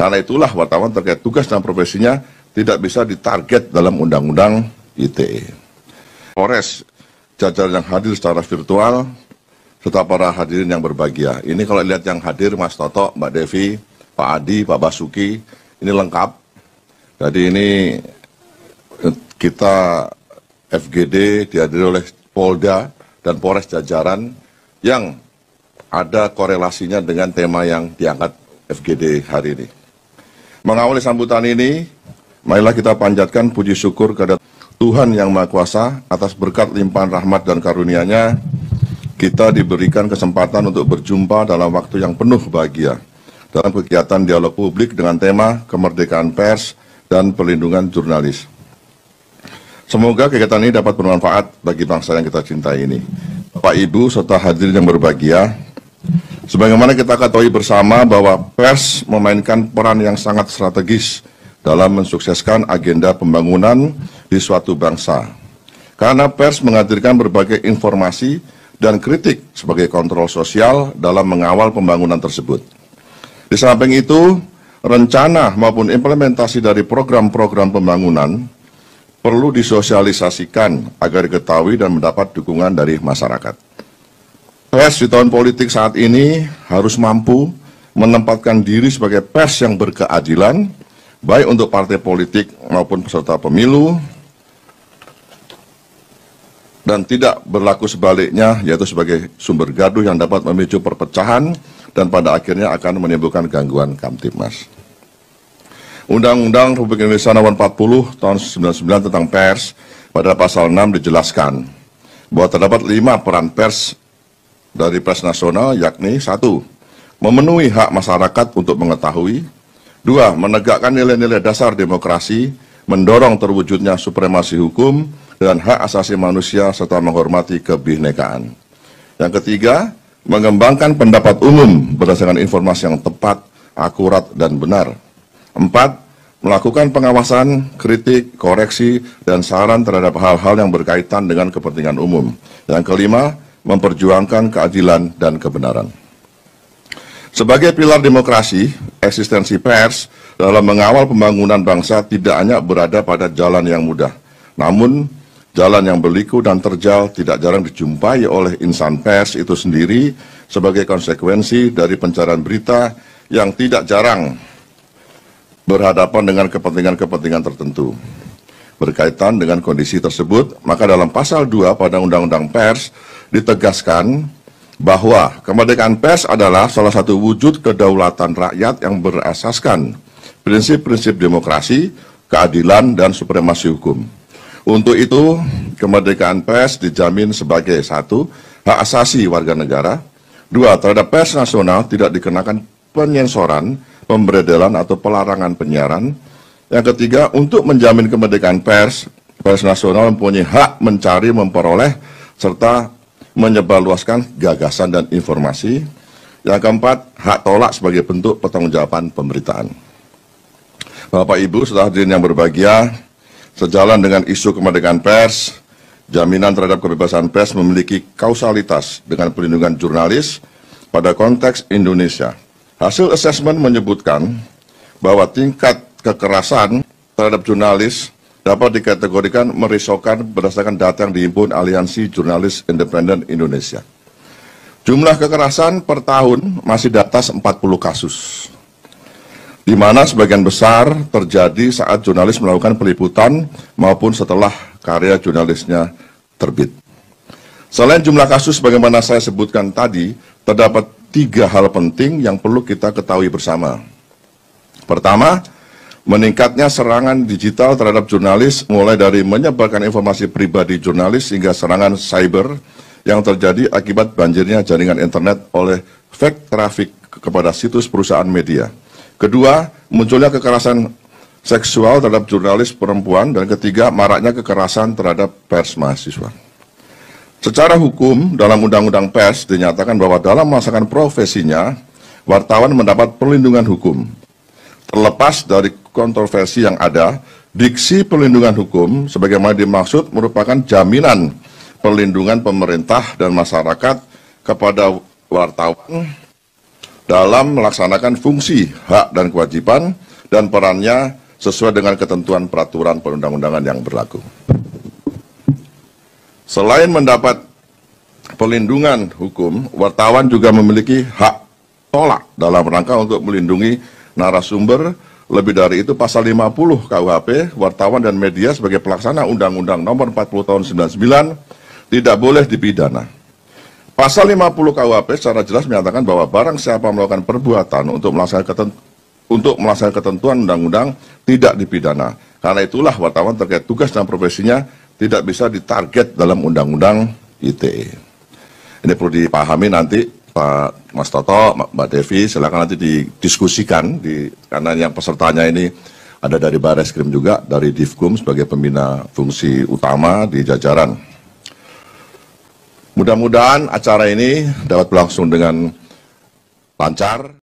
Karena itulah wartawan terkait tugas dan profesinya tidak bisa ditarget dalam Undang-Undang ITE. Polres, jajaran yang hadir secara virtual, serta para hadirin yang berbahagia. Ini kalau lihat yang hadir, Mas Toto, Mbak Devi, Pak Adi, Pak Basuki, ini lengkap. Jadi ini kita FGD dihadiri oleh Polda dan Polres jajaran yang ada korelasinya dengan tema yang diangkat FGD hari ini. Mengawali sambutan ini, marilah kita panjatkan puji syukur kepada Tuhan Yang Maha Kuasa atas berkat limpahan rahmat dan karunia-Nya. Kita diberikan kesempatan untuk berjumpa dalam waktu yang penuh bahagia dalam kegiatan dialog publik dengan tema kemerdekaan pers dan perlindungan jurnalis. Semoga kegiatan ini dapat bermanfaat bagi bangsa yang kita cintai ini. Bapak Ibu serta hadirin yang berbahagia, sebagaimana kita ketahui bersama bahwa pers memainkan peran yang sangat strategis dalam mensukseskan agenda pembangunan di suatu bangsa. Karena pers menghadirkan berbagai informasi dan kritik sebagai kontrol sosial dalam mengawal pembangunan tersebut. Di samping itu, rencana maupun implementasi dari program-program pembangunan perlu disosialisasikan agar diketahui dan mendapat dukungan dari masyarakat. Pers di tahun politik saat ini harus mampu menempatkan diri sebagai pers yang berkeadilan, baik untuk partai politik maupun peserta pemilu, dan tidak berlaku sebaliknya, yaitu sebagai sumber gaduh yang dapat memicu perpecahan dan pada akhirnya akan menimbulkan gangguan Kamtibmas. Undang-Undang Republik Indonesia Nomor 40 Tahun 99 tentang pers pada pasal 6 dijelaskan bahwa terdapat 5 peran pers dari pers nasional, yakni 1. Memenuhi hak masyarakat untuk mengetahui. 2. Menegakkan nilai-nilai dasar demokrasi, mendorong terwujudnya supremasi hukum dan hak asasi manusia serta menghormati kebinekaan. Yang ketiga, mengembangkan pendapat umum berdasarkan informasi yang tepat, akurat, dan benar. 4. Melakukan pengawasan, kritik, koreksi, dan saran terhadap hal-hal yang berkaitan dengan kepentingan umum. Yang kelima, memperjuangkan keadilan dan kebenaran. Sebagai pilar demokrasi, eksistensi pers dalam mengawal pembangunan bangsa tidak hanya berada pada jalan yang mudah, namun jalan yang berliku dan terjal tidak jarang dijumpai oleh insan pers itu sendiri sebagai konsekuensi dari pencarian berita yang tidak jarang berhadapan dengan kepentingan-kepentingan tertentu. Berkaitan dengan kondisi tersebut, maka dalam pasal 2 pada Undang-Undang Pers ditegaskan bahwa kemerdekaan pers adalah salah satu wujud kedaulatan rakyat yang berasaskan prinsip-prinsip demokrasi, keadilan, dan supremasi hukum. Untuk itu, kemerdekaan pers dijamin sebagai 1. Hak asasi warga negara. 2. Terhadap pers nasional tidak dikenakan penyensoran, pemberedelan atau pelarangan penyiaran. Yang ketiga, untuk menjamin kemerdekaan pers, pers nasional mempunyai hak mencari, memperoleh, serta menyebarluaskan gagasan dan informasi. Yang keempat, hak tolak sebagai bentuk pertanggungjawaban pemberitaan. Bapak Ibu, saudara hadirin yang berbahagia, sejalan dengan isu kemerdekaan pers, jaminan terhadap kebebasan pers memiliki kausalitas dengan perlindungan jurnalis pada konteks Indonesia. Hasil asesmen menyebutkan bahwa tingkat kekerasan terhadap jurnalis dapat dikategorikan merisaukan berdasarkan data yang dihimpun Aliansi Jurnalis Independen Indonesia. Jumlah kekerasan per tahun masih di atas 40 kasus, di mana sebagian besar terjadi saat jurnalis melakukan peliputan maupun setelah karya jurnalisnya terbit. Selain jumlah kasus bagaimana saya sebutkan tadi, terdapat 3 hal penting yang perlu kita ketahui bersama. Pertama, meningkatnya serangan digital terhadap jurnalis, mulai dari menyebarkan informasi pribadi jurnalis hingga serangan cyber yang terjadi akibat banjirnya jaringan internet oleh fake traffic kepada situs perusahaan media. Kedua, munculnya kekerasan seksual terhadap jurnalis perempuan. Dan ketiga, maraknya kekerasan terhadap pers mahasiswa. Secara hukum, dalam Undang-Undang Pers dinyatakan bahwa dalam melaksanakan profesinya, wartawan mendapat perlindungan hukum. Terlepas dari kontroversi yang ada, diksi perlindungan hukum sebagaimana dimaksud merupakan jaminan perlindungan pemerintah dan masyarakat kepada wartawan dalam melaksanakan fungsi, hak, dan kewajiban dan perannya sesuai dengan ketentuan peraturan perundang-undangan yang berlaku. Selain mendapat perlindungan hukum, wartawan juga memiliki hak tolak dalam rangka untuk melindungi narasumber. Lebih dari itu, pasal 50 KUHP, wartawan dan media sebagai pelaksana Undang-Undang Nomor 40 Tahun 99 tidak boleh dipidana. Pasal 50 KUHP secara jelas menyatakan bahwa barang siapa melakukan perbuatan untuk melaksanakan ketentuan undang-undang tidak dipidana. Karena itulah wartawan terkait tugas dan profesinya tidak bisa ditarget dalam undang-undang ITE. Ini perlu dipahami nanti Pak Mas Toto, Mbak Devi, silakan nanti didiskusikan karena yang pesertanya ini ada dari Bareskrim juga, dari Divkum sebagai pembina fungsi utama di jajaran. Mudah-mudahan acara ini dapat berlangsung dengan lancar.